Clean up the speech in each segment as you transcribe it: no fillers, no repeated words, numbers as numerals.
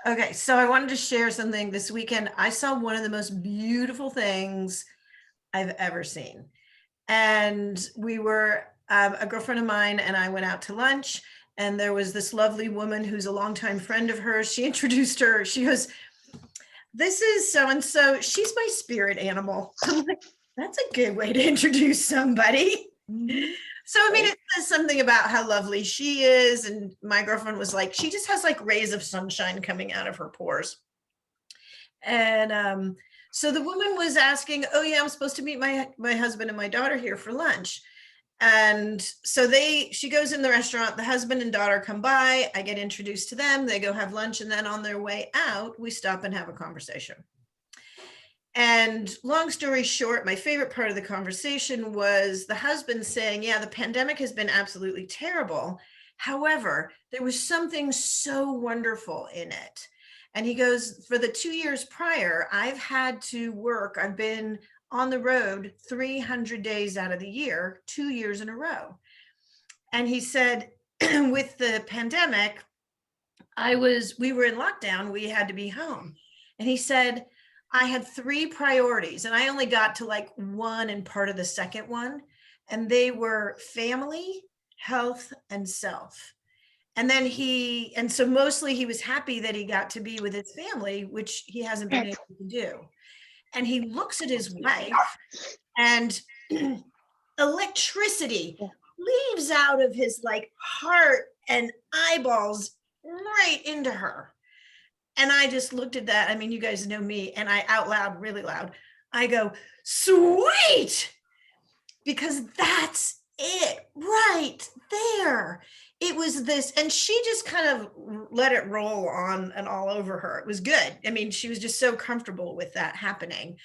Okay, so I wanted to share something this weekend. I saw one of the most beautiful things I've ever seen. And we were, a girlfriend of mine and I went out to lunch, and there was this lovely woman who's a longtime friend of hers. She introduced her. She goes, "This is so and so. She's my spirit animal." I'm like, that's a good way to introduce somebody. Mhm. So, I mean, Right. it says something about how lovely she is. And my girlfriend was like, she just has like rays of sunshine coming out of her pores. And so the woman was asking, "Oh yeah, I'm supposed to meet my husband and my daughter here for lunch." And so she goes in the restaurant, the husband and daughter come by, I get introduced to them, they go have lunch, and then on their way out, we stop and have a conversation. And long story short, my favorite part of the conversation was the husband saying, "Yeah, the pandemic has been absolutely terrible. However, there was something so wonderful in it." And he goes, "For the 2 years prior, I've been on the road 300 days out of the year, 2 years in a row." And he said, with the pandemic, we were in lockdown, we had to be home. And he said, "I had three priorities and I only got to like one and part of the second one. And they were family, health, and self." And so mostly he was happy that he got to be with his family, which he hasn't been able to do. And he looks at his wife, and electricity Yeah. leaves out of his like heart and eyeballs right into her. And I just looked at that. I mean, you guys know me, and I out loud, really loud, I go, "Sweet," because that's it right there. It was this, and she just kind of let it roll on and all over her. It was good. I mean, she was just so comfortable with that happening.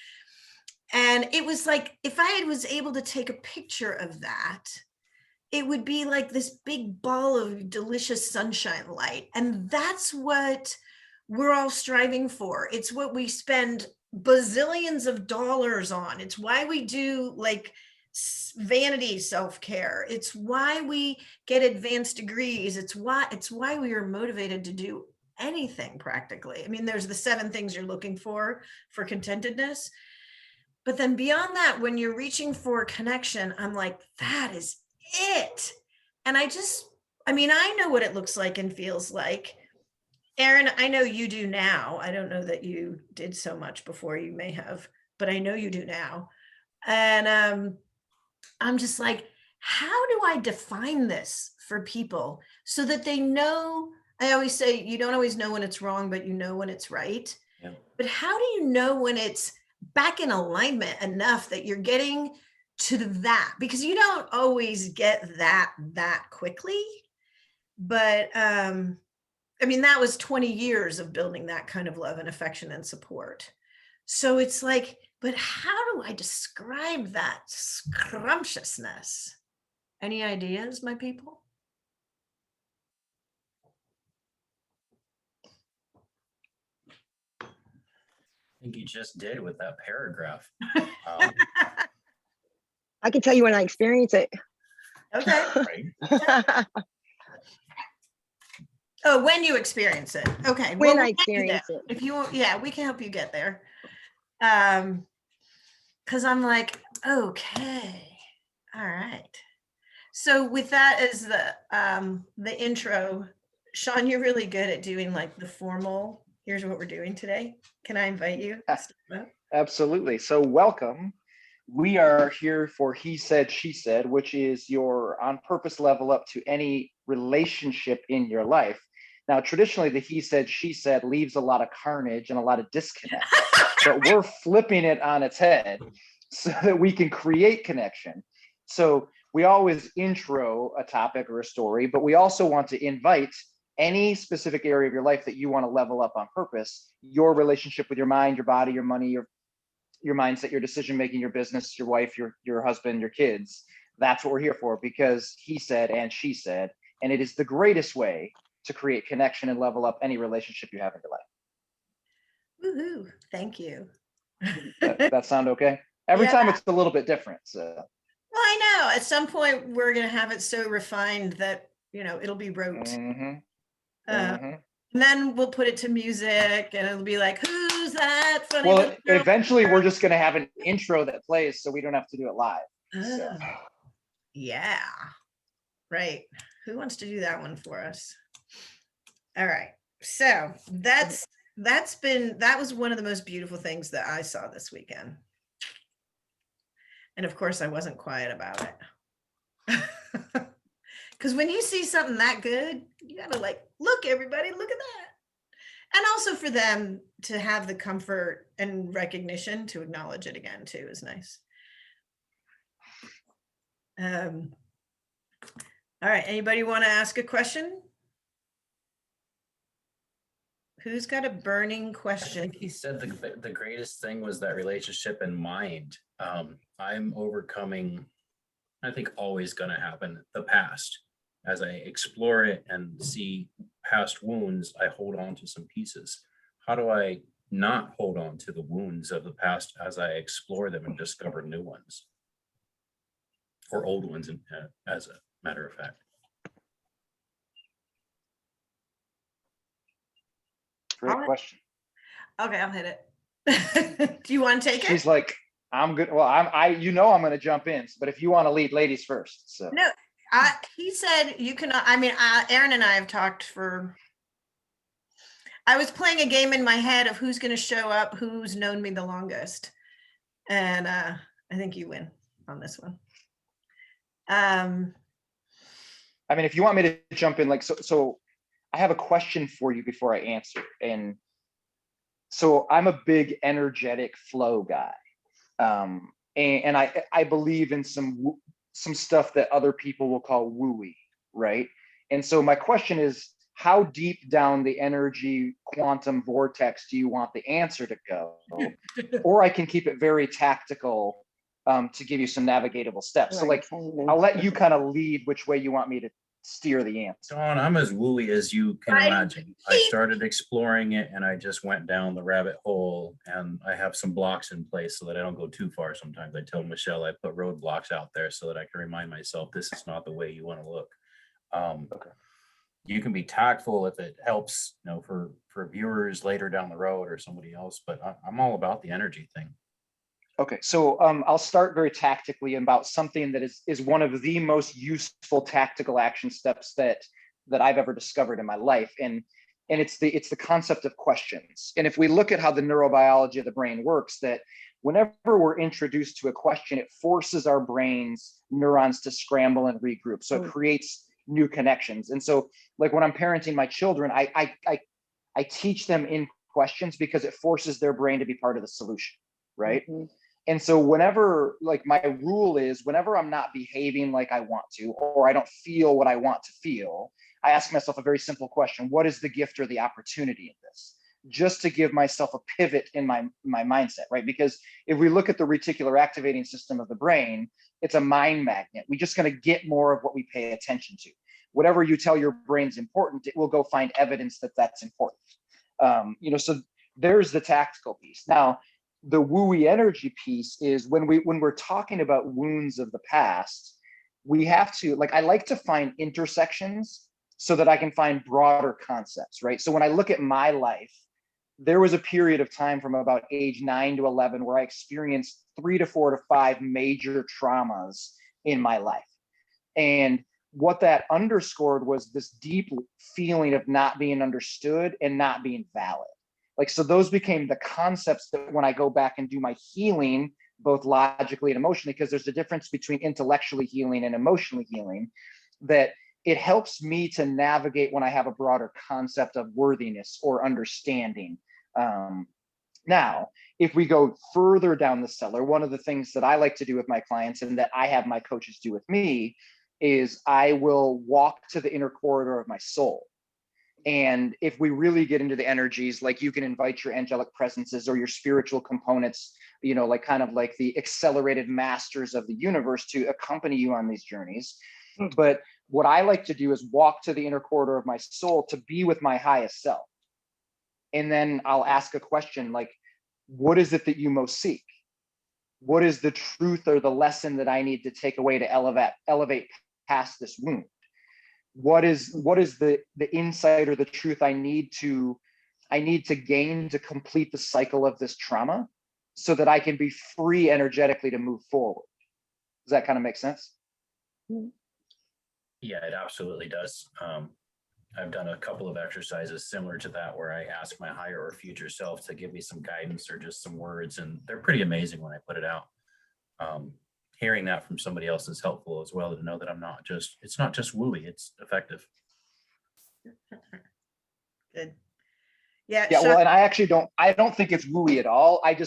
And it was like, if I was able to take a picture of that, it would be like this big ball of delicious sunshine light. And that's what we're all striving for. It's what we spend bazillions of dollars on. It's why we do like vanity self-care. It's why we get advanced degrees. It's why we are motivated to do anything practically. I mean, there's the 7 things you're looking for contentedness. But then beyond that, when you're reaching for connection, I'm like, that is it. And I mean, I know what it looks like and feels like. Erin, I know you do now. I don't know that you did so much before, you may have, but I know you do now. And I'm just like, how do I define this for people so that they know? I always say, you don't always know when it's wrong, but you know when it's right. Yeah. But how do you know when it's back in alignment enough that you're getting to that? Because you don't always get that quickly. But I mean, that was 20 years of building that kind of love and affection and support. So it's like, but how do I describe that scrumptiousness? Any ideas, my people? I think you just did with that paragraph. Um, I can tell you when I experience it. Okay. right. Oh, when you experience it. Okay. When Well, I we'll get you there. experience it. If you want, yeah, we can help you get there. Because I'm like, okay, all right. So with that as the intro, Sean, you're really good at doing like the formal, here's what we're doing today. Can I invite you? Absolutely. So welcome. We are here for He Said, She Said, which is your on purpose level up to any relationship in your life. Now, traditionally, the He Said, She Said leaves a lot of carnage and a lot of disconnect, but we're flipping it on its head so that we can create connection. So we always intro a topic or a story, but we also want to invite any specific area of your life that you want to level up on purpose, your relationship with your mind, your body, your money, your mindset, your decision making, your business, your wife, your husband, your kids. That's what we're here for, because he said and she said, and it is the greatest way to create connection and level up any relationship you have in your life. Woohoo! Thank you. That sound okay? Every Yeah. time it's a little bit different. So. Well, I know at some point we're going to have it so refined that, it'll be rote. Mm-hmm. Uh, Mm-hmm. And then we'll put it to music and it'll be like, who's that funny Well, little girl? eventually we're just going to have an intro that plays so we don't have to do it live. So. Oh, yeah. Right. Who wants to do that one for us? All right. So that was one of the most beautiful things that I saw this weekend. And of course I wasn't quiet about it. Because when you see something that good, you gotta like, look, everybody, look at that. And also for them to have the comfort and recognition to acknowledge it again too is nice. All right, anybody want to ask a question? Who's got a burning I question? think he said the greatest thing was that relationship in mind. I'm overcoming, I think always gonna happen, the past. As I explore it and see past wounds, I hold on to some pieces. How do I not hold on to the wounds of the past as I explore them and discover new ones? Or old ones, as a matter of fact. Great question. Okay, I'll hit it. Do you want to take She's it? like, I'm good. Well, I'm going to jump in, but if you want to lead, ladies first. So No, he said you cannot. I mean, Aaron and I have talked for. I was playing a game in my head of who's going to show up, who's known me the longest, and I think you win on this one. I mean, if you want me to jump in, like, so I have a question for you before I answer. And so I'm a big energetic flow guy. And I believe in some stuff that other people will call wooey, right? And so my question is, how deep down the energy quantum vortex do you want the answer to go? Or I can keep it very tactical to give you some navigatable steps. So like, I'll let you kind of lead which way you want me to steer the answer. Dawn, I'm as wooey as you can imagine. I started exploring it and I just went down the rabbit hole, and I have some blocks in place so that I don't go too far. Sometimes I tell Michelle I put roadblocks out there so that I can remind myself this is not the way you want to look. Okay. You can be tactful if it helps, for viewers later down the road or somebody else, but I'm all about the energy thing. Okay, so I'll start very tactically about something that is one of the most useful tactical action steps that I've ever discovered in my life, and it's the concept of questions. And if we look at how the neurobiology of the brain works, that whenever we're introduced to a question, it forces our brain's neurons to scramble and regroup. So it creates new connections. And so, like when I'm parenting my children, I teach them in questions because it forces their brain to be part of the solution, right? Mm-hmm. And so whenever, like, my rule is whenever I'm not behaving like I want to, or I don't feel what I want to feel, I ask myself a very simple question: what is the gift or the opportunity in this? Just to give myself a pivot in my mindset, right? Because if we look at the reticular activating system of the brain, it's a mind magnet. We're just going to get more of what we pay attention to. Whatever you tell your brain's important, it will go find evidence that that's important. So there's the tactical piece. Now, the wooey energy piece is when we're talking about wounds of the past, we have to, like, I like to find intersections so that I can find broader concepts, right? So when I look at my life, there was a period of time from about age 9 to 11 where I experienced 3 to 4 to 5 major traumas in my life. And what that underscored was this deep feeling of not being understood and not being valid. Like, so those became the concepts that when I go back and do my healing, both logically and emotionally, because there's a difference between intellectually healing and emotionally healing, that it helps me to navigate when I have a broader concept of worthiness or understanding. Now, if we go further down the cellar, one of the things that I like to do with my clients and that I have my coaches do with me is I will walk to the inner corridor of my soul. And if we really get into the energies, like, you can invite your angelic presences or your spiritual components, like kind of like the accelerated masters of the universe to accompany you on these journeys. But what I like to do is walk to the inner corridor of my soul to be with my highest self. And then I'll ask a question like, what is it that you most seek? What is the truth or the lesson that I need to take away to elevate past this wound? what is the insight or the truth I need to gain to complete the cycle of this trauma so that I can be free energetically to move forward. Does that kind of make sense? Yeah, it absolutely does. I've done a couple of exercises similar to that where I ask my higher or future self to give me some guidance or just some words, and they're pretty amazing when I put it out. Hearing that from somebody else is helpful as well, to know that it's not just wooey, it's effective. Good. Yeah. Yeah, Sean, well, and I don't think it's wooey at all. I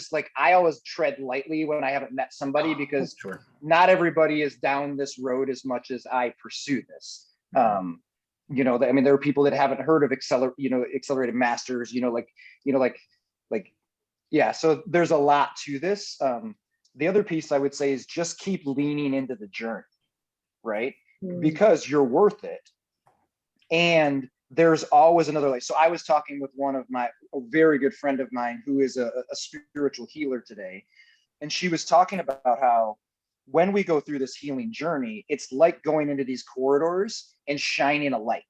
always tread lightly when I haven't met somebody, because Sure. not everybody is down this road as much as I pursue this. You know, I mean, there are people that haven't heard of accelerated masters, yeah, so there's a lot to this. The other piece I would say is just keep leaning into the journey, right? Because you're worth it. And there's always another way. So I was talking with a very good friend of mine who is a spiritual healer today. And she was talking about how when we go through this healing journey, it's like going into these corridors and shining a light.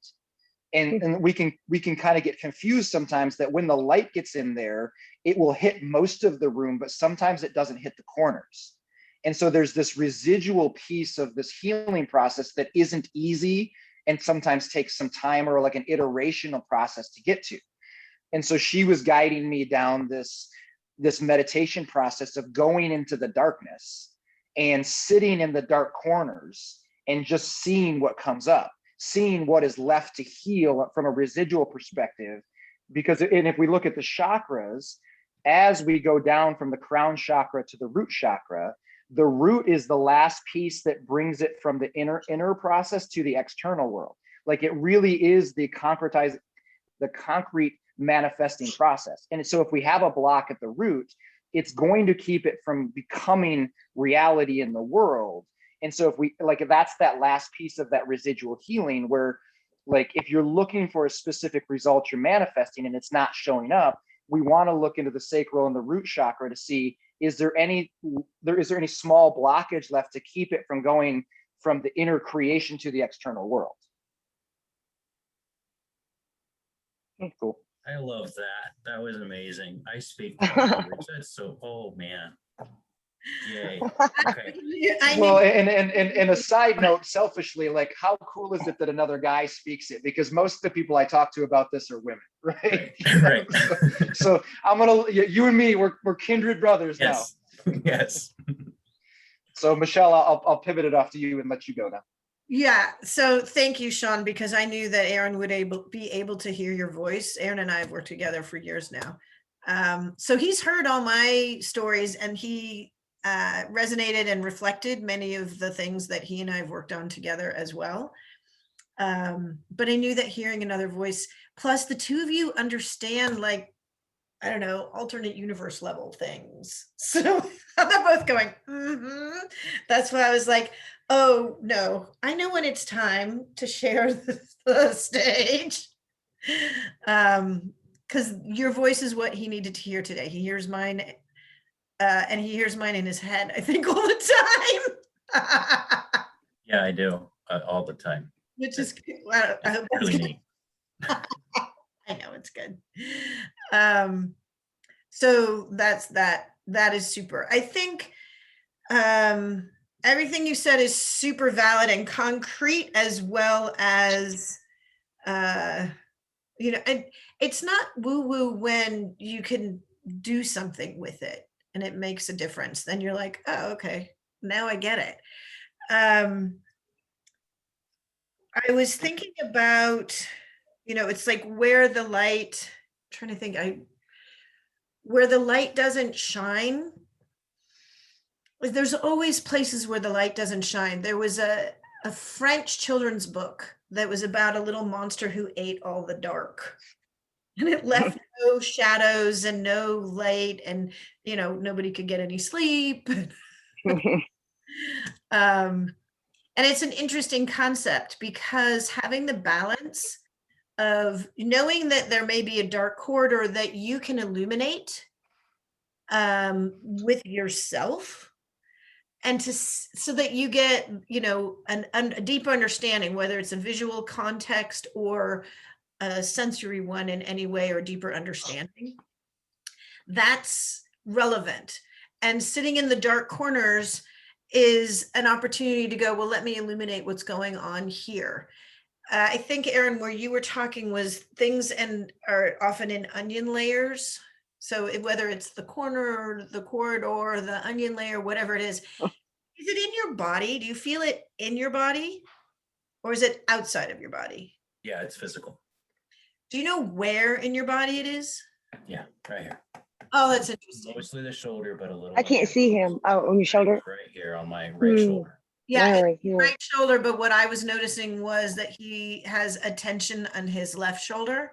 And we can kind of get confused sometimes that when the light gets in there, it will hit most of the room, but sometimes it doesn't hit the corners. And so there's this residual piece of this healing process that isn't easy and sometimes takes some time, or like an iterational process to get to. And so she was guiding me down this meditation process of going into the darkness and sitting in the dark corners and just seeing what comes up, seeing what is left to heal from a residual perspective. Because, and if we look at the chakras, as we go down from the crown chakra to the root chakra, the root is the last piece that brings it from the inner process to the external world. Like, it really is the concrete manifesting process. And so if we have a block at the root, it's going to keep it from becoming reality in the world. And so if that's that last piece of that residual healing, where, like, if you're looking for a specific result you're manifesting and it's not showing up, we want to look into the sacral and the root chakra to see, is there any small blockage left to keep it from going from the inner creation to the external world. Cool. I love that. That was amazing. I speak that language. That's so, oh man. Yay. Okay. Well, and a side note, selfishly, like, how cool is it that another guy speaks it? Because most of the people I talk to about this are women, right? Right. So you and me, we're kindred brothers now. Yes. So Michelle, I'll pivot it off to you and let you go now. Yeah. So thank you, Sean, because I knew that Aaron would be able to hear your voice. Aaron and I have worked together for years now. So he's heard all my stories, and he resonated and reflected many of the things that he and I have worked on together as well. But I knew that hearing another voice, plus the two of you understand, like, I don't know, alternate universe level things. So they're both going, That's why I was like, oh no, I know when it's time to share the stage. Because your voice is what he needed to hear today. He hears mine, and he hears mine in his head, I think, all the time. Yeah, I do, all the time. Which is, I hope that's really good. neat. I know it's good. So that is super. I think everything you said is super valid and concrete, as well as and it's not woo-woo when you can do something with it and it makes a difference. Then you're like, oh, okay, now I get it. I was thinking about, it's like where the light, I'm trying to think, where the light doesn't shine. There's always places where the light doesn't shine. There was a French children's book that was about a little monster who ate all the dark. And it left no shadows and no light, and nobody could get any sleep. And it's an interesting concept, because having the balance of knowing that there may be a dark corridor that you can illuminate with yourself, and so that you get, you know, a deep understanding, whether it's a visual context or a sensory one in any way, or deeper understanding. That's relevant. And sitting in the dark corners is an opportunity to go, well, let me illuminate what's going on here. I think, Erin, where you were talking was things and are often in onion layers. So whether it's the corner, the corridor, the onion layer, whatever it is it in your body? Do you feel it in your body, or is it outside of your body? Yeah, it's physical. Do you know where in your body it is? Yeah, right here. Oh, that's interesting. Mostly the shoulder, but a little. I can't see him. Oh, on your shoulder. Right here on my right Hmm. shoulder. Yeah, All it's right, yeah. right shoulder, but what I was noticing was that he has a tension on his left shoulder.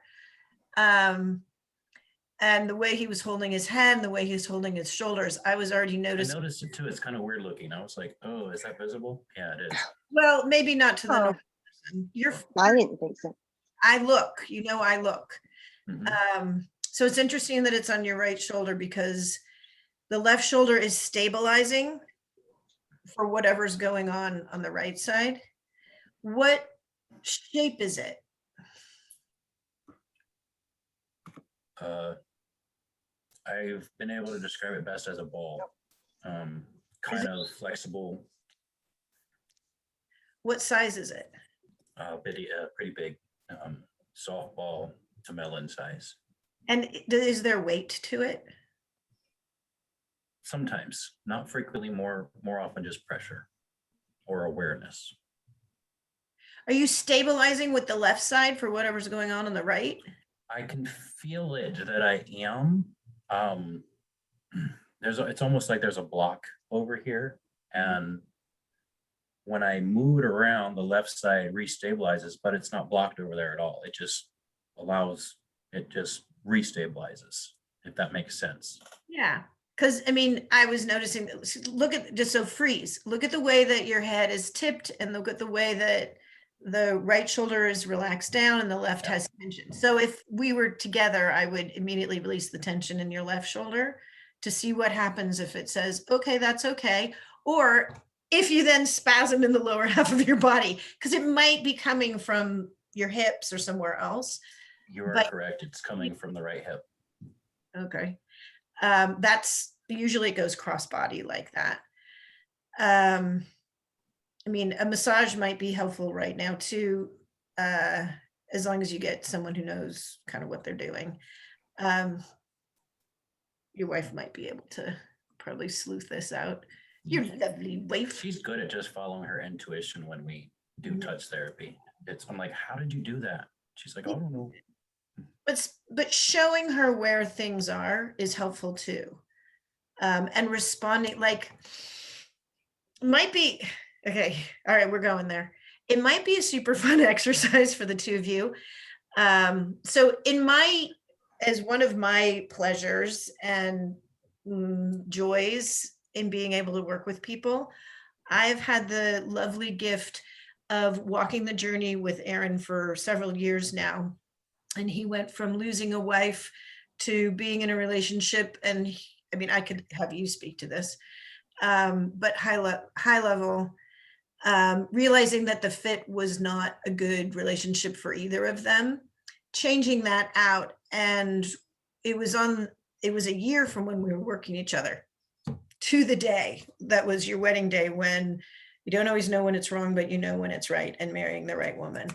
And the way he was holding his head, the way he was holding his shoulders, I was already I noticing. noticed it too. It's kind of weird looking. I was like, oh, is that visible? Yeah, it is. Well, maybe not to the Oh. normal person. I didn't think so. I look, you know, I look. Mhm. So it's interesting that it's on your right shoulder, because the left shoulder is stabilizing for whatever's going on the right side. What shape is it? I've been able to describe it best as a ball. Kind of flexible, What size is it? pretty big, softball to melon size. And is there weight to it? Sometimes, not frequently, more often just pressure or awareness. Are you stabilizing with the left side for whatever's going on the right? I can feel it that I am. It's almost like there's a block over here, and when I move it around, the left side restabilizes, but it's not blocked over there at all. It just restabilizes, if that makes sense. Yeah, because I mean, I was noticing, look at, just so freeze, look at the way that your head is tipped, and look at the way that the right shoulder is relaxed down and the left has tension. So if we were together, I would immediately release the tension in your left shoulder to see what happens if it says, okay, that's okay. Or if you then spasm in the lower half of your body, because it might be coming from your hips or somewhere else. You are But- correct. It's coming from the right hip. Okay. That's usually it goes cross body like that. I mean, a massage might be helpful right now too, as long as you get someone who knows kind of what they're doing. Your wife might be able to probably sleuth this out. Your lovely wife. She's good at just following her intuition when we do touch therapy. I'm like, how did you do that? She's like, I don't know. But showing her where things are is helpful too. And responding, like, might be, okay, all right, we're going there. It might be a super fun exercise for the two of you. So as one of my pleasures and joys in being able to work with people, I've had the lovely gift of walking the journey with Aaron for several years now. And he went from losing a wife to being in a relationship. And I mean, I could have you speak to this, but high level, realizing that the fit was not a good relationship for either of them, changing that out. And it was a year from when we were working each other to the day that was your wedding day, when you don't always know when it's wrong, but you know when it's right, and marrying the right woman.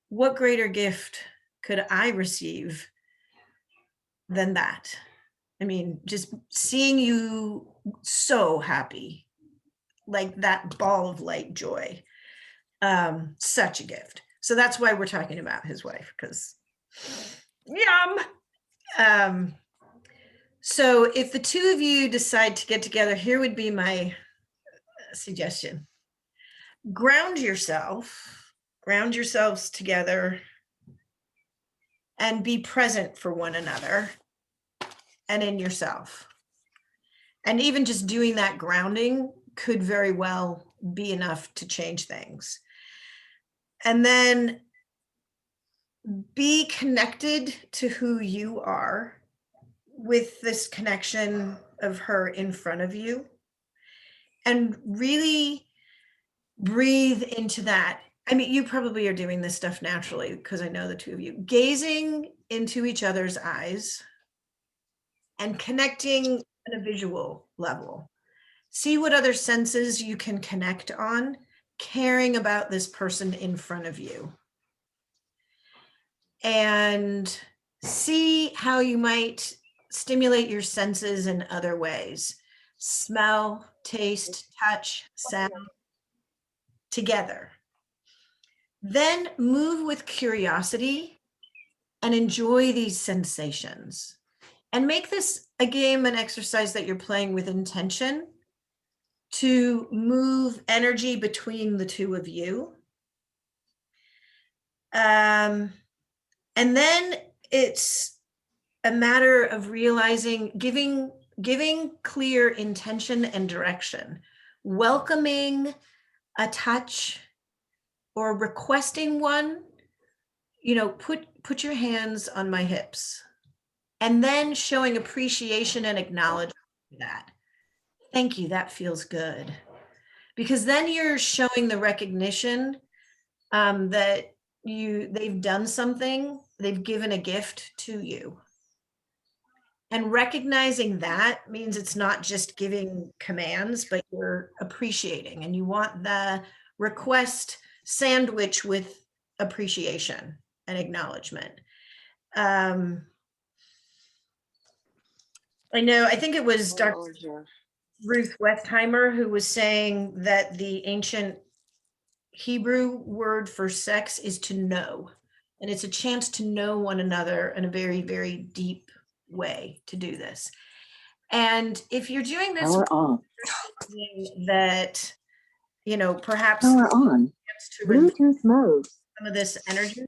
What greater gift could I receive than that? I mean, just seeing you so happy, like that ball of light joy, such a gift. So that's why we're talking about his wife, because yum. So if the two of you decide to get together, here would be my suggestion. Ground yourselves together, and be present for one another and in yourself. And even just doing that grounding could very well be enough to change things. And then be connected to who you are with this connection of her in front of you. and really breathe into that. I mean, you probably are doing this stuff naturally because I know the two of you. Gazing into each other's eyes and connecting on a visual level. See what other senses you can connect on, caring about this person in front of you. And see how you might stimulate your senses in other ways. Smell, taste, touch, sound together. Then move with curiosity and enjoy these sensations. And make this a game, an exercise that you're playing with intention to move energy between the two of you. And then it's a matter of realizing, giving clear intention and direction, welcoming a touch or requesting one. You know, put your hands on my hips, and then showing appreciation and acknowledgement for that. Thank you, that feels good. Because then you're showing the recognition that they've done something, they've given a gift to you. And recognizing that means it's not just giving commands, but you're appreciating, and you want the request sandwich with appreciation and acknowledgement. I know, I think it was Dr. Ruth Westheimer who was saying that the ancient Hebrew word for sex is to know, and it's a chance to know one another in a very, very deep way to do this. And if you're doing this, Power on. that, you know, perhaps Power on. to release Bluetooth mode. some of this energy.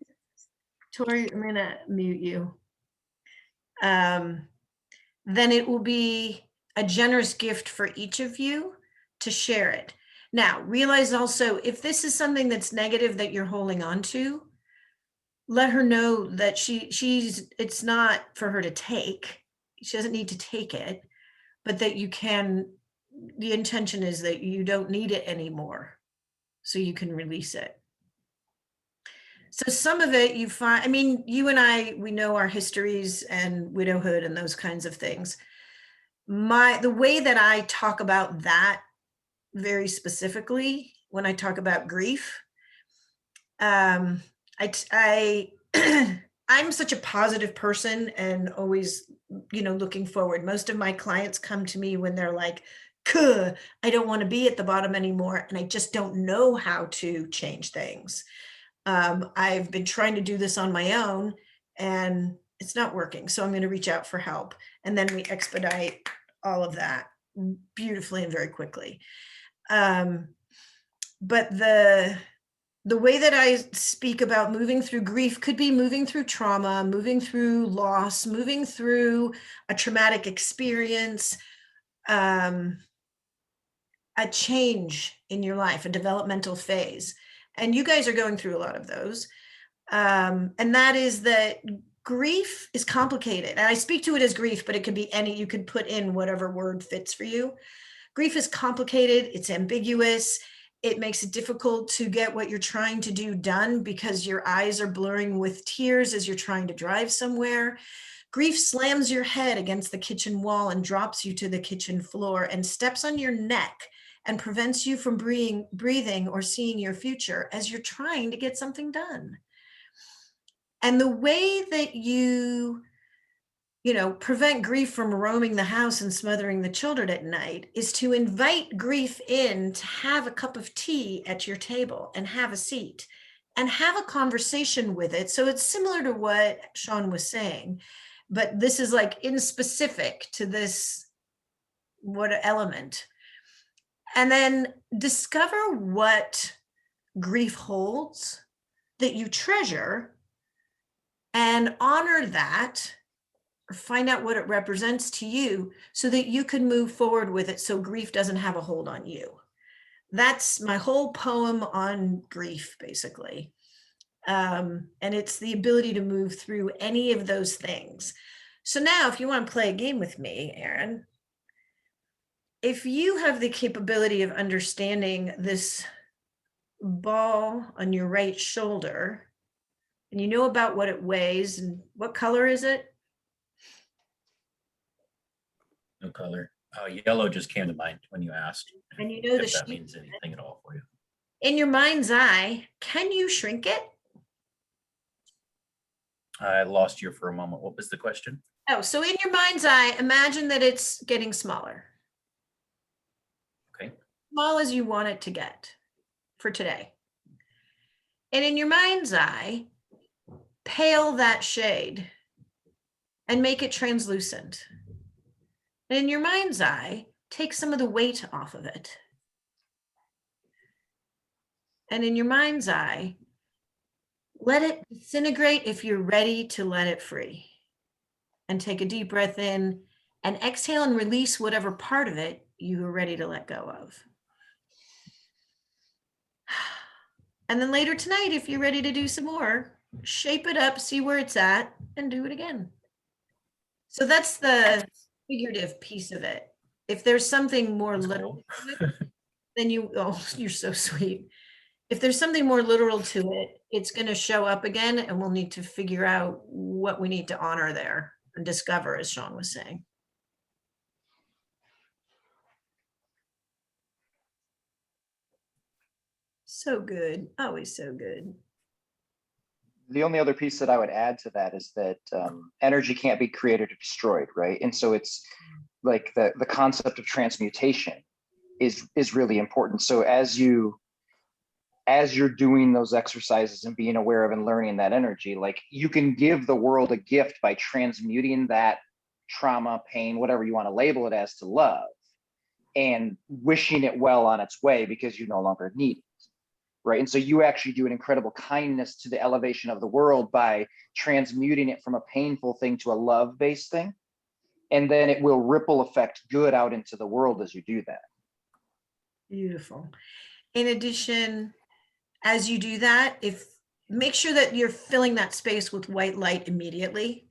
Tori, I'm gonna mute you. Then it will be a generous gift for each of you to share it. Now, realize also, if this is something that's negative that you're holding on to, let her know that it's not for her to take. She doesn't need to take it, but that you can, the intention is that you don't need it anymore, so you can release it. So some of it you find, I mean, you and I, we know our histories and widowhood and those kinds of things. The way that I talk about that very specifically when I talk about grief, I'm such a positive person and always, you know, looking forward. Most of my clients come to me when they're like, I don't want to be at the bottom anymore, and I just don't know how to change things. I've been trying to do this on my own and it's not working. So I'm going to reach out for help. And then we expedite all of that beautifully and very quickly. But the way that I speak about moving through grief could be moving through trauma, moving through loss, moving through a traumatic experience, a change in your life, a developmental phase. And you guys are going through a lot of those. And that is that grief is complicated. And I speak to it as grief, but it could be you could put in whatever word fits for you. Grief is complicated. It's ambiguous. It makes it difficult to get what you're trying to do done because your eyes are blurring with tears as you're trying to drive somewhere. Grief slams your head against the kitchen wall and drops you to the kitchen floor and steps on your neck and prevents you from breathing or seeing your future as you're trying to get something done. And the way that you prevent grief from roaming the house and smothering the children at night is to invite grief in to have a cup of tea at your table and have a seat and have a conversation with it. So it's similar to what Sean was saying, but this is like in specific to this, what element. And then discover what grief holds that you treasure and honor that, or find out what it represents to you so that you can move forward with it so grief doesn't have a hold on you. That's my whole poem on grief, basically. And it's the ability to move through any of those things. So now if you want to play a game with me, Aaron, if you have the capability of understanding this ball on your right shoulder, and you know about what it weighs and what color is it? No color. Yellow just came to mind when you asked. And you know the if that shape. means anything at all for you. In your mind's eye, can you shrink it? I lost you for a moment. What was the question? Oh, so in your mind's eye, imagine that it's getting smaller. Okay. Small as you want it to get for today. And in your mind's eye, pale that shade and make it translucent. And in your mind's eye, take some of the weight off of it. And in your mind's eye, let it disintegrate if you're ready to let it free. And take a deep breath in and exhale and release whatever part of it you are ready to let go of. And then later tonight, if you're ready to do some more, shape it up, see where it's at, and do it again. So that's the figurative piece of it. If there's something more That's literal cool. to it, then you're so sweet. If there's something more literal to it, it's going to show up again, and we'll need to figure out what we need to honor there and discover, as Sean was saying. So good. Always so good. The only other piece that I would add to that is that energy can't be created or destroyed, right? And so it's like the concept of transmutation is really important. So as you're doing those exercises and being aware of and learning that energy, like you can give the world a gift by transmuting that trauma, pain, whatever you want to label it as, to love, and wishing it well on its way because you no longer need it. Right. And so you actually do an incredible kindness to the elevation of the world by transmuting it from a painful thing to a love-based thing. And then it will ripple effect good out into the world as you do that. Beautiful. In addition, as you do that, make sure that you're filling that space with white light immediately,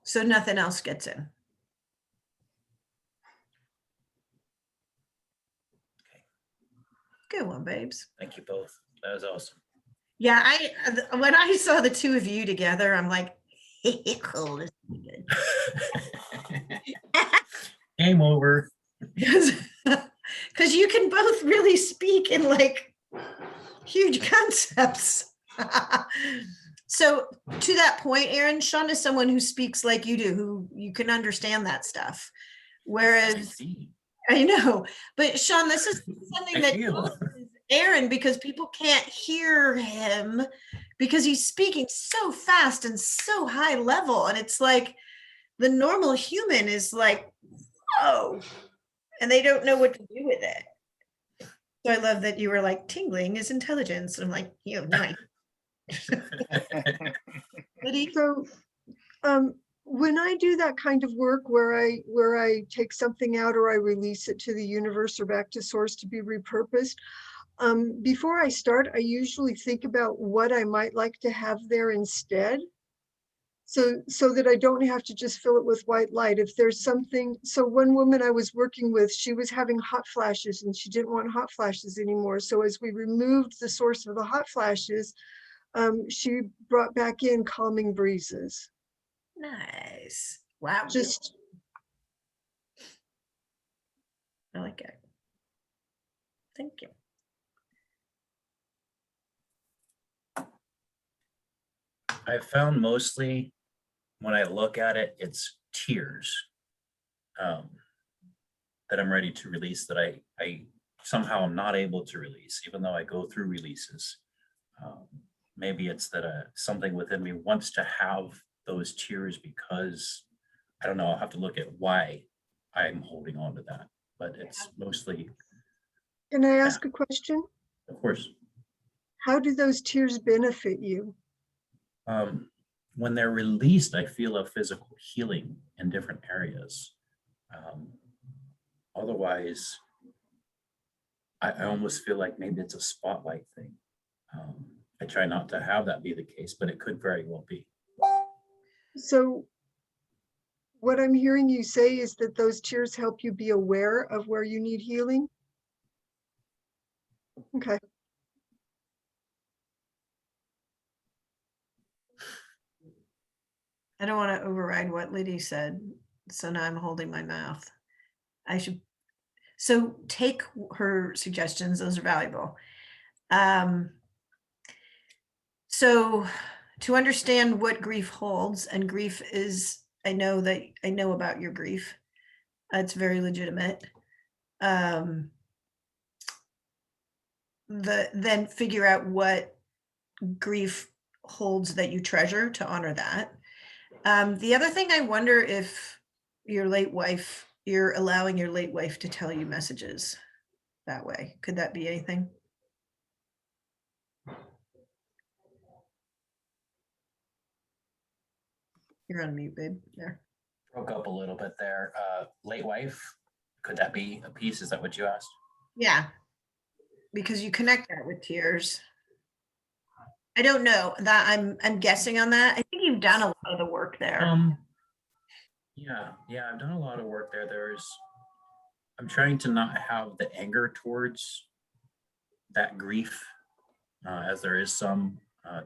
so nothing else gets in. Good one, babes. Thank you both. That was awesome. Yeah, when I saw the two of you together, I'm like, cool, this is good. Game over. Because you can both really speak in like huge concepts. So to that point, Aaron, Sean is someone who speaks like you do, who you can understand that stuff. Whereas I know, but Sean, this is something that Aaron, because people can't hear him because he's speaking so fast and so high level. And it's like the normal human is like, whoa, and they don't know what to do with it. So I love that you were like, tingling is intelligence. And I'm like, nice. So when I do that kind of work where I take something out or I release it to the universe or back to source to be repurposed, before I start, I usually think about what I might like to have there instead. So that I don't have to just fill it with white light. If there's something, so one woman I was working with, she was having hot flashes and she didn't want hot flashes anymore. So as we removed the source of the hot flashes, she brought back in calming breezes. Nice. Wow. Just, I like it. Thank you. I found mostly when I look at it, it's tears that I'm ready to release, that I somehow am not able to release, even though I go through releases. Maybe it's that something within me wants to have those tears because, I don't know, I'll have to look at why I'm holding on to that, but it's mostly. can I ask a question? Of course. How do those tears benefit you? When they're released, I feel a physical healing in different areas. Otherwise, I almost feel like maybe it's a spotlight thing. I try not to have that be the case, but it could very well be. So what I'm hearing you say is that those tears help you be aware of where you need healing. Okay. I don't want to override what Lydia said, so now I'm holding my mouth. I should, so take her suggestions, those are valuable. So to understand what grief holds, and grief is, I know about your grief. It's very legitimate. Then figure out what grief holds that you treasure to honor that. The other thing, I wonder if your late wife, you're allowing your late wife to tell you messages that way. Could that be anything? You're on mute, babe. There. Broke up a little bit there. Late wife, could that be a piece? Is that what you asked? Yeah, because you connect that with tears. I don't know that I'm guessing on that. I think you've done a lot of the work there. Yeah, I've done a lot of work there. I'm trying to not have the anger towards that grief, as there is some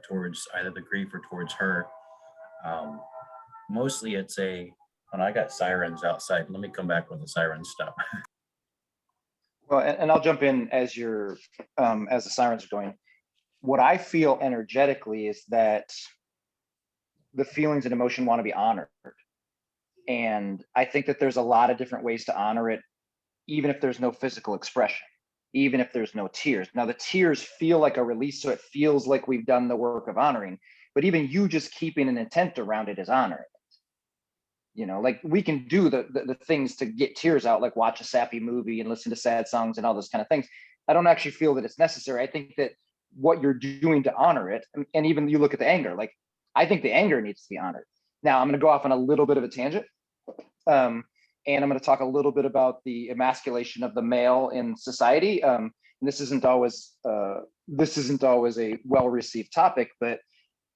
towards either the grief or towards her. Mostly it's when I got sirens outside. Let me come back with the siren stuff. Well, and I'll jump in as as the sirens are going. What I feel energetically is that the feelings and emotion want to be honored. And I think that there's a lot of different ways to honor it, even if there's no physical expression, even if there's no tears. Now, the tears feel like a release, so it feels like we've done the work of honoring, but even you just keeping an intent around it is honoring it. Like we can do the things to get tears out, like watch a sappy movie and listen to sad songs and all those kind of things. I don't actually feel that it's necessary. I think that what you're doing to honor it, and even you look at the anger, like I think the anger needs to be honored. Now, I'm going to go off on a little bit of a tangent. And I'm going to talk a little bit about the emasculation of the male in society. And this isn't always a well-received topic, but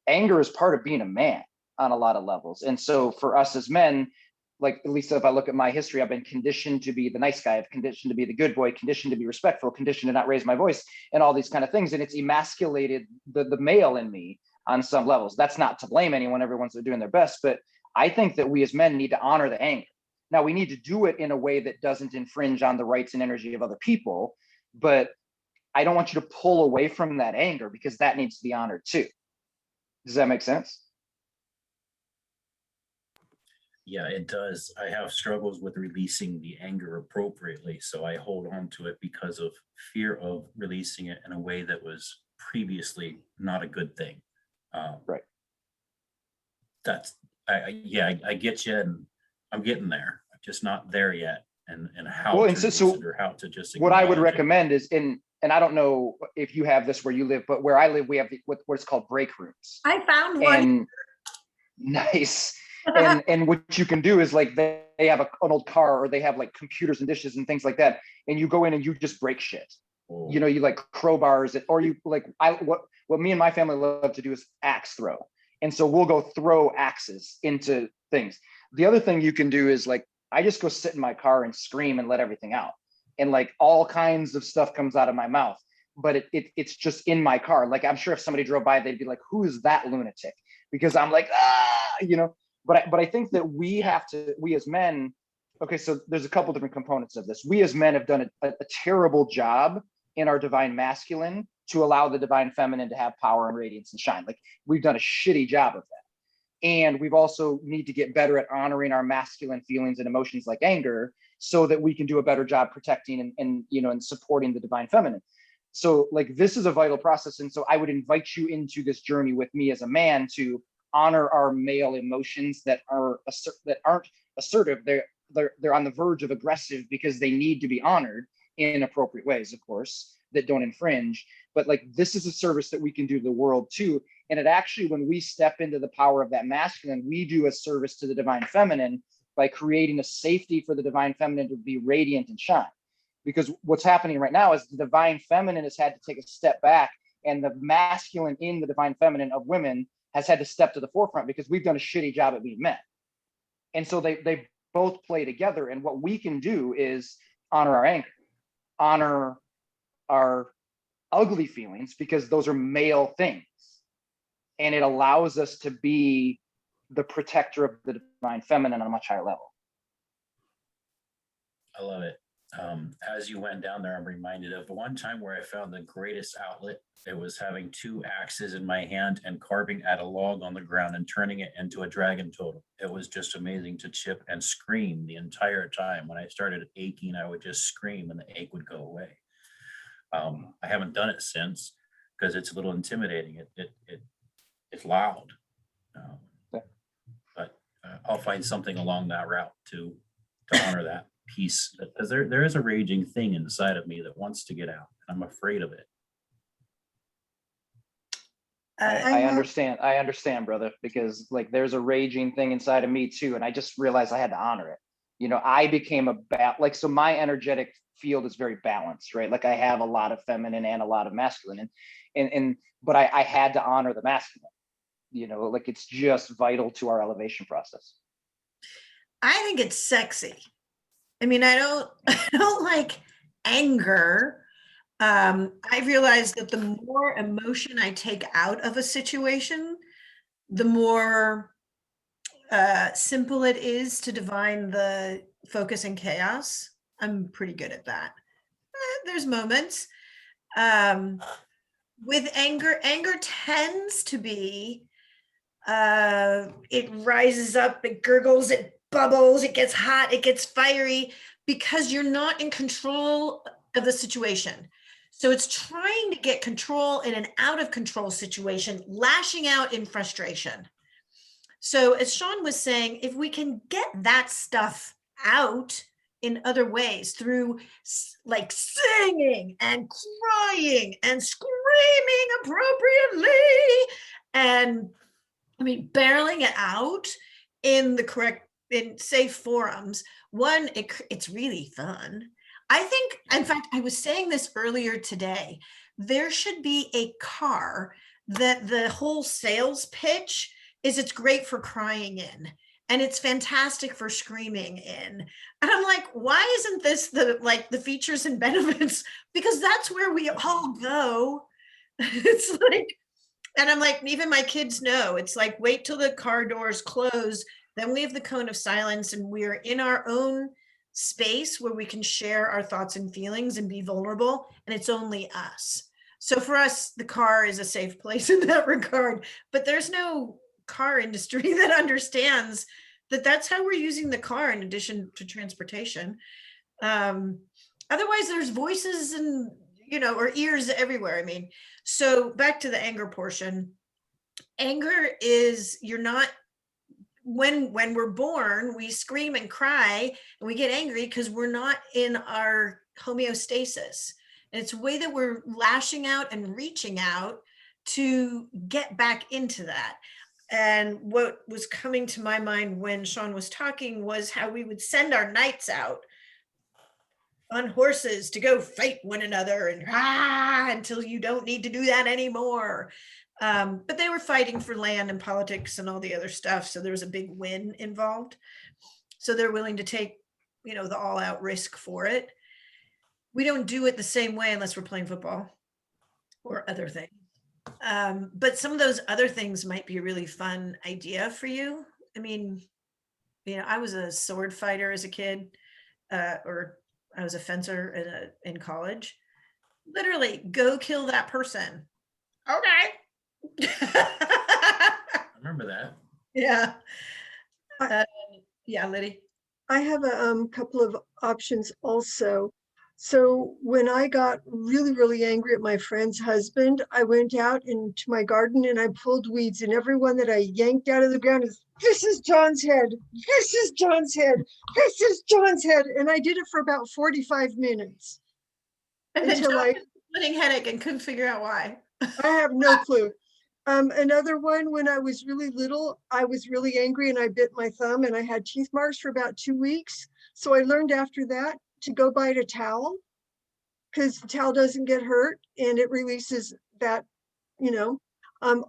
anger is part of being a man on a lot of levels. And so for us as men, like at least if I look at my history, I've been conditioned to be the nice guy, I've conditioned to be the good boy, conditioned to be respectful, conditioned to not raise my voice, and all these kind of things. And it's emasculated the male in me on some levels. That's not to blame anyone. Everyone's doing their best, but I think that we as men need to honor the anger. Now, we need to do it in a way that doesn't infringe on the rights and energy of other people, but I don't want you to pull away from that anger because that needs to be honored too. Does that make sense? Yeah, it does. I have struggles with releasing the anger appropriately, so I hold on to it because of fear of releasing it in a way that was previously not a good thing. Right. I get you, and I'm getting there. I'm just not there yet, and how Well, to and release so it or how to just what I would acknowledge it. recommend is and I don't know if you have this where you live, but where I live, we have what's called break rooms. I found one. And nice. And what you can do is like they have an old car, or they have like computers and dishes and things like that, and you go in and you just break shit. Oh. You like crowbars it, or you like what me and my family love to do is axe throw. And so we'll go throw axes into things. The other thing you can do is like I just go sit in my car and scream and let everything out. And like all kinds of stuff comes out of my mouth, but it's just in my car. Like I'm sure if somebody drove by, they'd be like, who is that lunatic? Because I'm like, but I think that we as men, okay, so there's a couple different components of this. We as men have done a terrible job in our divine masculine to allow the divine feminine to have power and radiance and shine. Like we've done a shitty job of that. And we've also need to get better at honoring our masculine feelings and emotions like anger so that we can do a better job protecting and supporting the divine feminine. So like this is a vital process. And so I would invite you into this journey with me as a man to honor our male emotions that aren't assertive. They're on the verge of aggressive because they need to be honored in appropriate ways, of course, that don't infringe. But like this is a service that we can do to the world too. And it actually, when we step into the power of that masculine, we do a service to the divine feminine by creating a safety for the divine feminine to be radiant and shine. Because what's happening right now is the divine feminine has had to take a step back, and the masculine in the divine feminine of women has had to step to the forefront because we've done a shitty job at being men. And so they both play together. And what we can do is honor our anger, honor our ugly feelings, because those are male things. And it allows us to be the protector of the divine feminine on a much higher level. I love it. As you went down there, I'm reminded of the one time where I found the greatest outlet. It was having 2 axes in my hand and carving at a log on the ground and turning it into a dragon totem. It was just amazing to chip and scream the entire time. When I started aching, I would just scream and the ache would go away. I haven't done it since because it's a little intimidating. It's loud. But I'll find something along that route to honor that piece, because there is a raging thing inside of me that wants to get out. I'm afraid of it. I understand, brother, because like there's a raging thing inside of me too. And I just realized I had to honor it. You know, I became so my energetic field is very balanced, right? Like I have a lot of feminine and a lot of masculine, but I had to honor the masculine, you know, like it's just vital to our elevation process. I think it's sexy. I mean, I don't like anger. I realized that the more emotion I take out of a situation, the more simple it is to divine the focus and chaos. I'm pretty good at that. There's moments. With anger tends to be, it rises up, it gurgles, it bubbles, it gets hot, it gets fiery, because you're not in control of the situation. So it's trying to get control in an out of control situation, lashing out in frustration. So as Sean was saying, if we can get that stuff out in other ways, through like singing and crying and screaming appropriately, and I mean, barreling it out in the correct, in safe forums, it's really fun. I think, in fact, I was saying this earlier today, there should be a car that the whole sales pitch is it's great for crying in, and it's fantastic for screaming in. And I'm like, why isn't this the features and benefits? Because that's where we all go. It's like, and I'm like, even my kids know, it's like, wait till the car doors close, then we have the cone of silence, and we're in our own space where we can share our thoughts and feelings and be vulnerable, and it's only us. So for us, the car is a safe place in that regard, but there's no car industry that understands that that's how we're using the car in addition to transportation. Otherwise there's voices and, or ears everywhere. I mean, so back to the anger portion. Anger is, when we're born, we scream and cry and we get angry because we're not in our homeostasis. And it's a way that we're lashing out and reaching out to get back into that. And what was coming to my mind when Sean was talking was how we would send our knights out on horses to go fight one another and until you don't need to do that anymore. But they were fighting for land and politics and all the other stuff. So there was a big win involved. So they're willing to take, the all out risk for it. We don't do it the same way unless we're playing football or other things. But some of those other things might be a really fun idea for you. I mean, I was a sword fighter as a kid, or I was a fencer in college. Literally, go kill that person. Okay. I remember that. Yeah. Yeah, Liddy. I have a couple of options also. So when I got really, really angry at my friend's husband, I went out into my garden and I pulled weeds, and everyone that I yanked out of the ground is, this is John's head. This is John's head. This is John's head. And I did it for about 45 minutes. And then until John had a splitting headache and couldn't figure out why. I have no clue. Another one, when I was really little, I was really angry and I bit my thumb and I had teeth marks for about 2 weeks. So I learned after that to go buy a towel, because the towel doesn't get hurt and it releases that,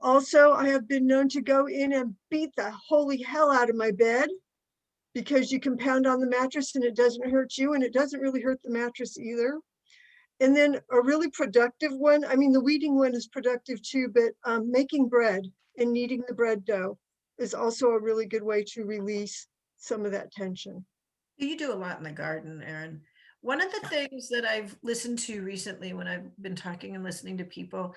Also, I have been known to go in and beat the holy hell out of my bed because you can pound on the mattress and it doesn't hurt you and it doesn't really hurt the mattress either. And then a really productive one, I mean, the weeding one is productive too, but making bread and kneading the bread dough is also a really good way to release some of that tension. You do a lot in the garden, Erin. One of the things that I've listened to recently when I've been talking and listening to people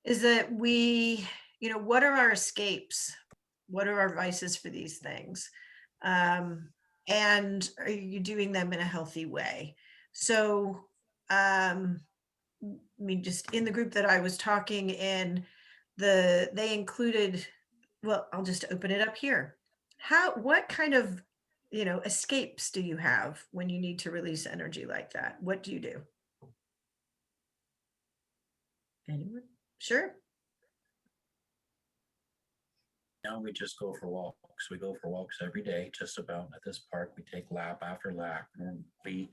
is that what are our escapes? What are our vices for these things? And are you doing them in a healthy way? So, I mean, just in the group that I was talking in, they included, well, I'll just open it up here. What kind of, escapes do you have when you need to release energy like that? What do you do? Anyone? Sure. Now we just go for walks. We go for walks every day, just about at this park. We take lap after lap, and we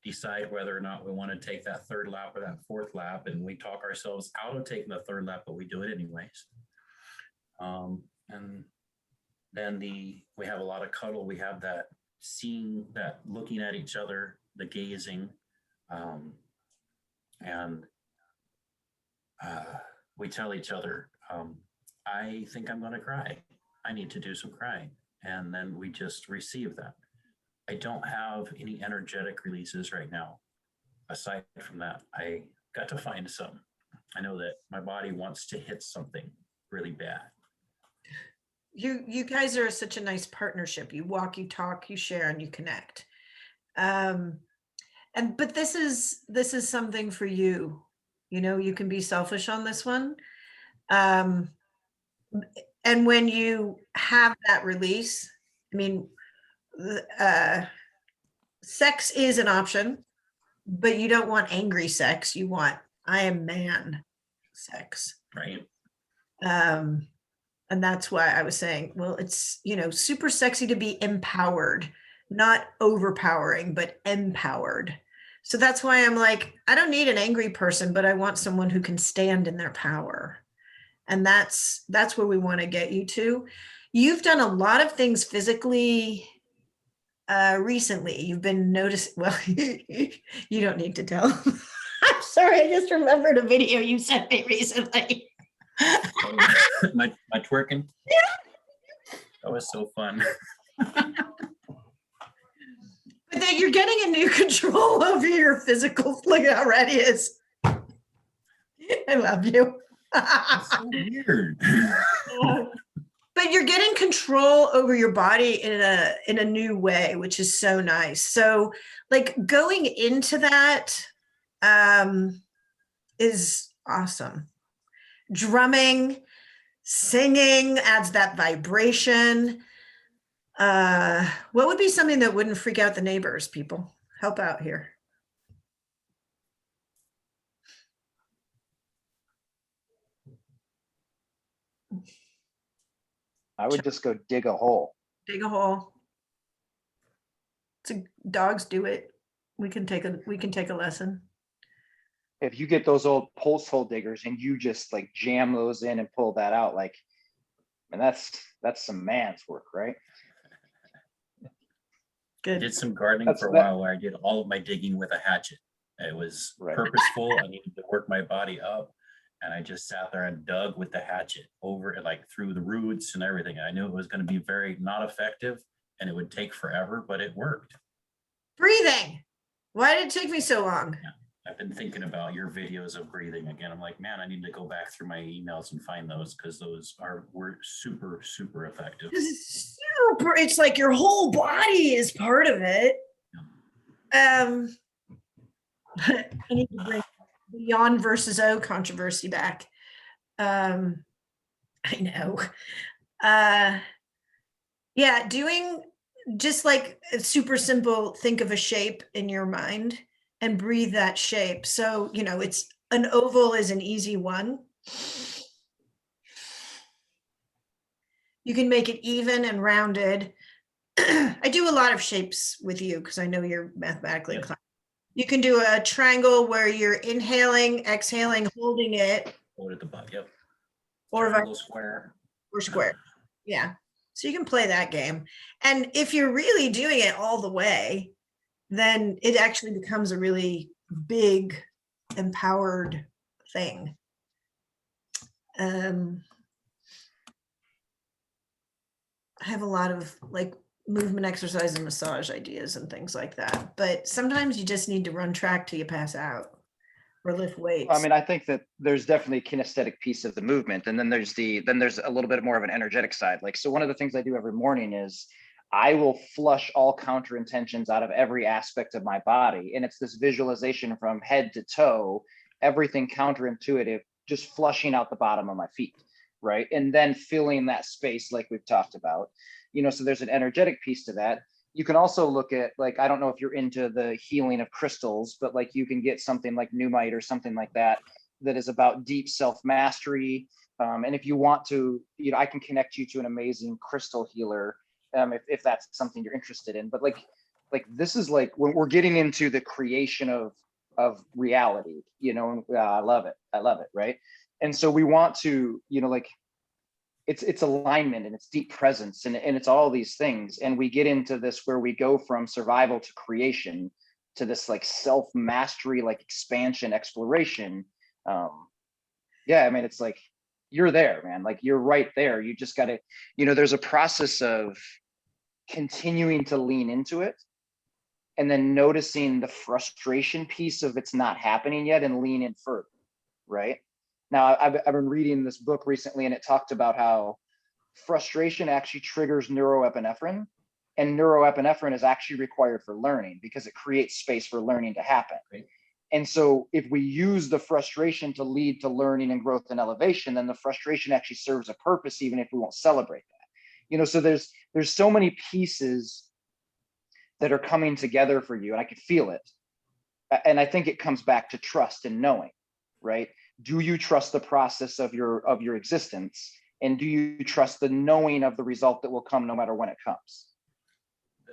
decide whether or not we want to take that third lap or that fourth lap, and we talk ourselves out of taking the third lap, but we do it anyways. And then we have a lot of cuddle. We have that seeing, that looking at each other, the gazing, and we tell each other, I think I'm going to cry. I need to do some crying. And then we just receive that. I don't have any energetic releases right now. Aside from that, I got to find some. I know that my body wants to hit something really bad. You guys are such a nice partnership. You walk, you talk, you share, and you connect. But this is something for you. You can be selfish on this one. And when you have that release, I mean, sex is an option, but you don't want angry sex. You want, I am man sex. Right. And that's why I was saying, well, it's, super sexy to be empowered, not overpowering, but empowered. So that's why I'm like, I don't need an angry person, but I want someone who can stand in their power. And that's where we want to get you to. You've done a lot of things physically recently. You've been noticed. Well, you don't need to tell. I'm sorry. I just remembered a video you sent me recently. my twerking. Yeah. That was so fun. But then you're getting a new control over your physical. Look at how red he is. I love you. That's so weird. But you're getting control over your body in a new way, which is so nice. So like going into that is awesome. Drumming, singing adds that vibration. What would be something that wouldn't freak out the neighbors? People, help out here. I would just go dig a hole. Dig a hole. Dogs do it. We can take a lesson. If you get those old post hole diggers and you just like jam those in and pull that out, like, and that's some man's work, right? Good. I did some gardening for a while where I did all of my digging with a hatchet. It was purposeful. I needed to work my body up, and I just sat there and dug with the hatchet over it, like through the roots and everything. I knew it was going to be very not effective and it would take forever, but it worked. Breathing. Why did it take me so long? Yeah. I've been thinking about your videos of breathing again. I'm like, man, I need to go back through my emails and find those, because those were super, super effective. Super. It's like your whole body is part of it. I need to bring the yawn versus O controversy back. I know. Yeah, doing just like a super simple, think of a shape in your mind and breathe that shape. So, it's an oval is an easy one. You can make it even and rounded. I do a lot of shapes with you because I know you're mathematically inclined. You can do a triangle where you're inhaling, exhaling, holding it. Hold at the butt, yep. Or triangle, square. Or square. Yeah. So you can play that game. And if you're really doing it all the way, then it actually becomes a really big, empowered thing. I have a lot of like movement exercise and massage ideas and things like that. But sometimes you just need to run track till you pass out or lift weights. I mean, I think that there's definitely a kinesthetic piece of the movement, and then there's a little bit more of an energetic side. Like, so one of the things I do every morning is I will flush all counter intentions out of every aspect of my body, and it's this visualization from head to toe, everything counterintuitive, just flushing out the bottom of my feet, right? And then filling that space like we've talked about. So there's an energetic piece to that. You can also look at, like, I don't know if you're into the healing of crystals, but like you can get something like Numite or something like that that is about deep self-mastery. And if you want to, I can connect you to an amazing crystal healer if that's something you're interested in. But like this is like when we're getting into the creation of reality, I love it, right? And so we want to, like, it's alignment and it's deep presence and it's all these things. And we get into this where we go from survival to creation to this like self-mastery, like expansion, exploration. Yeah, I mean, it's like, you're there, man. Like, you're right there. You just got to, there's a process of continuing to lean into it and then noticing the frustration piece of it's not happening yet and lean in further, right? Now, I've been reading this book recently, and it talked about how frustration actually triggers neuroepinephrine, and neuroepinephrine is actually required for learning because it creates space for learning to happen. Right. And so if we use the frustration to lead to learning and growth and elevation, then the frustration actually serves a purpose, even if we won't celebrate that. So there's so many pieces that are coming together for you, and I could feel it. And I think it comes back to trust and knowing, right? Do you trust the process of your existence? And do you trust the knowing of the result that will come no matter when it comes?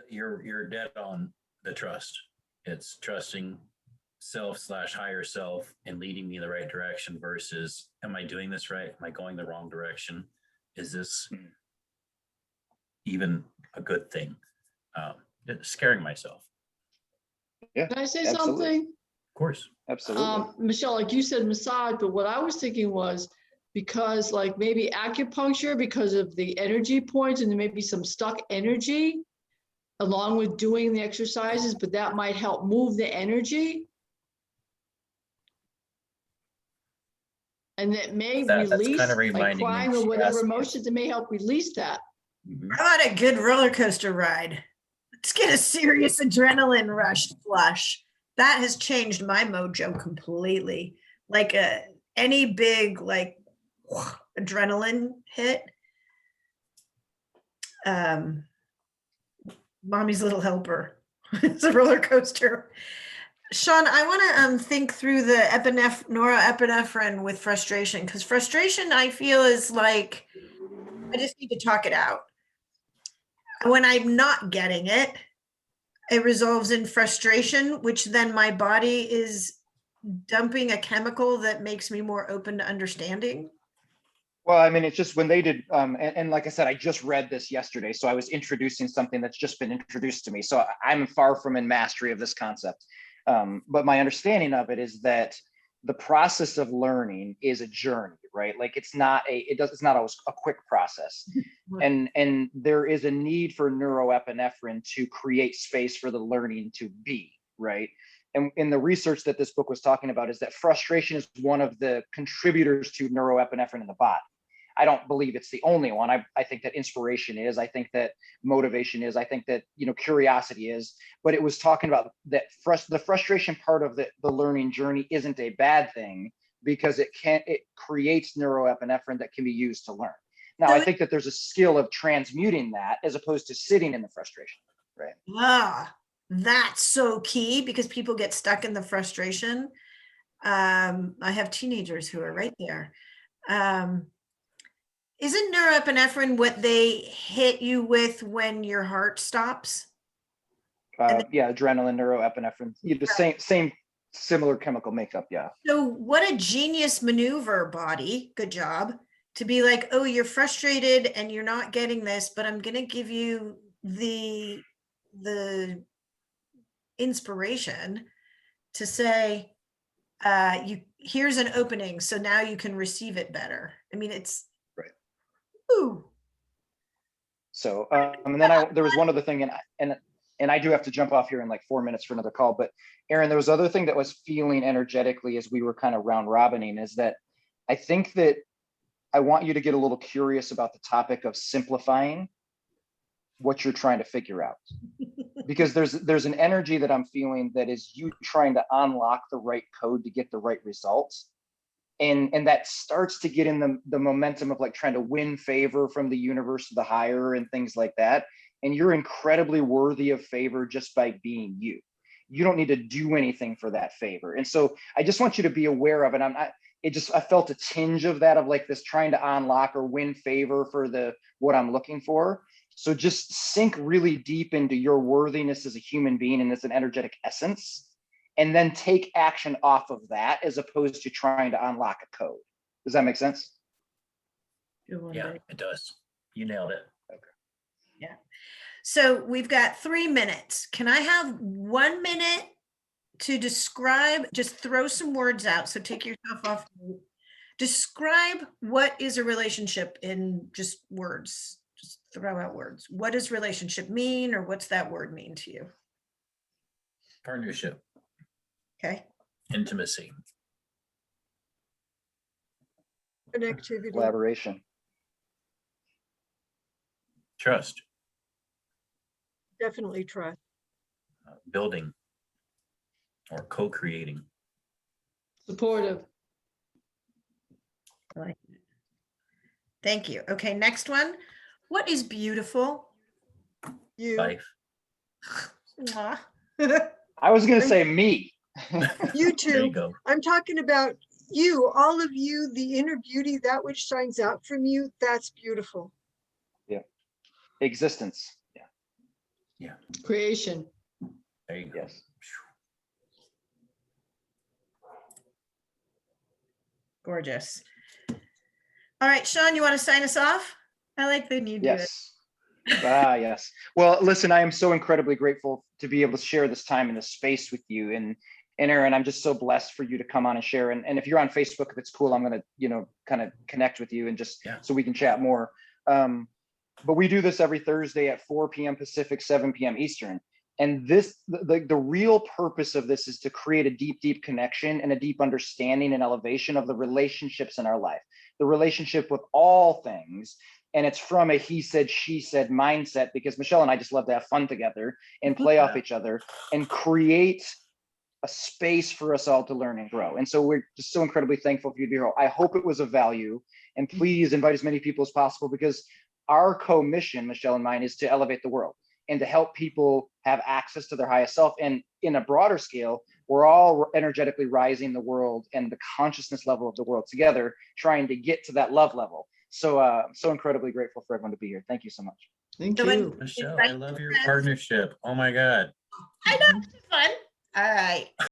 You're dead on the trust. It's trusting self/higher self and leading me in the right direction versus, am I doing this right? Am I going the wrong direction? Is this even a good thing? Scaring myself. Yeah. Can I say absolutely. something? Of course. Absolutely. Michelle, like you said, massage, but what I was thinking was because like maybe acupuncture, because of the energy points and there may be some stuck energy along with doing the exercises, but that might help move the energy. And it may That's release, kind of like reminding me, crying or she whatever asked me. emotions, it may help release that. Mhm. How about a good roller coaster ride? Let's get a serious adrenaline rush flush. That has changed my mojo completely. Like any big like adrenaline hit. Mommy's Little Helper. It's a roller coaster. Sean, I want to think through the norepinephrine with frustration, because frustration I feel is like I just need to talk it out. When I'm not getting it, it resolves in frustration, which then my body is dumping a chemical that makes me more open to understanding. Well, I mean, it's just when they did, and like I said, I just read this yesterday, so I was introducing something that's just been introduced to me. So I'm far from in mastery of this concept. But my understanding of it is that the process of learning is a journey, right? Like it's not always a quick process. And there is a need for neuroepinephrine to create space for the learning to be, right? And in the research that this book was talking about is that frustration is one of the contributors to neuroepinephrine in the body. I don't believe it's the only one. I think that inspiration is, I think that motivation is, I think that, curiosity is, but it was talking about that the frustration part of the learning journey isn't a bad thing because it creates neuroepinephrine that can be used to learn. Now, I think that there's a skill of transmuting that as opposed to sitting in the frustration, right? Ah, that's so key because people get stuck in the frustration. I have teenagers who are right there. Isn't norepinephrine what they hit you with when your heart stops? Yeah, adrenaline, neuroepinephrine, the same similar chemical makeup. Yeah. So what a genius maneuver, body. Good job. to be like, oh, you're frustrated and you're not getting this, but I'm going to give you the inspiration to say, here's an opening, so now you can receive it better. I mean, it's Right. Ooh. So, and then there was one other thing, and I do have to jump off here in like 4 minutes for another call, but Aaron, there was other thing that was feeling energetically as we were kind of round robining, is that I think that I want you to get a little curious about the topic of simplifying what you're trying to figure out. Because there's an energy that I'm feeling that is you trying to unlock the right code to get the right results. And that starts to get in the momentum of like trying to win favor from the universe, the higher, and things like that. And you're incredibly worthy of favor just by being you. You don't need to do anything for that favor. And so I just want you to be aware of it. I felt a tinge of that, of like this trying to unlock or win favor for what I'm looking for. So just sink really deep into your worthiness as a human being and as an energetic essence, and then take action off of that as opposed to trying to unlock a code. Does that make sense? Yeah, it does. You nailed it. Yeah. So we've got 3 minutes. Can I have 1 minute to describe, just throw some words out. So take yourself off. Describe what is a relationship in just words. Just throw out words. What does relationship mean, or what's that word mean to you? Partnership, Okay. intimacy, Connectivity. Collaboration. trust, Definitely trust. building or co-creating. Supportive. I like it. Thank you. Okay, next one. What is beautiful? You, Life. Mwah. I was going to say me. you There you too. go. I'm talking about you, all of you, the inner beauty, that which shines out from you, that's beautiful. Existence. Yeah. Creation. There you go. Yes. Gorgeous. All right, Sean, you want to sign us off? I like when you do it. Yes. Yes. Well, listen, I am so incredibly grateful to be able to share this time in this space with you. And Aaron, I'm just so blessed for you to come on and share. And if you're on Facebook, if it's cool, I'm going to, kind of connect with you and just so we can chat more. But we do this every Thursday at 4 p.m. Pacific, 7 p.m. Eastern. And the real purpose of this is to create a deep, deep connection and a deep understanding and elevation of the relationships in our life, the relationship with all things. And it's from a he said, she said mindset, because Michelle and I just love to have fun together and play off each other and create a space for us all to learn and grow. And so we're just so incredibly thankful for you to be here. I hope it was of value, and please invite as many people as possible, because our co-mission, Michelle and mine, is to elevate the world and to help people have access to their highest self. And in a broader scale, we're all energetically rising the world and the consciousness level of the world together, trying to get to that love level. So, so incredibly grateful for everyone to be here. Thank you so much. Thank So you. Michelle, I love your partnership. Oh my God. I know, it's fun. All right.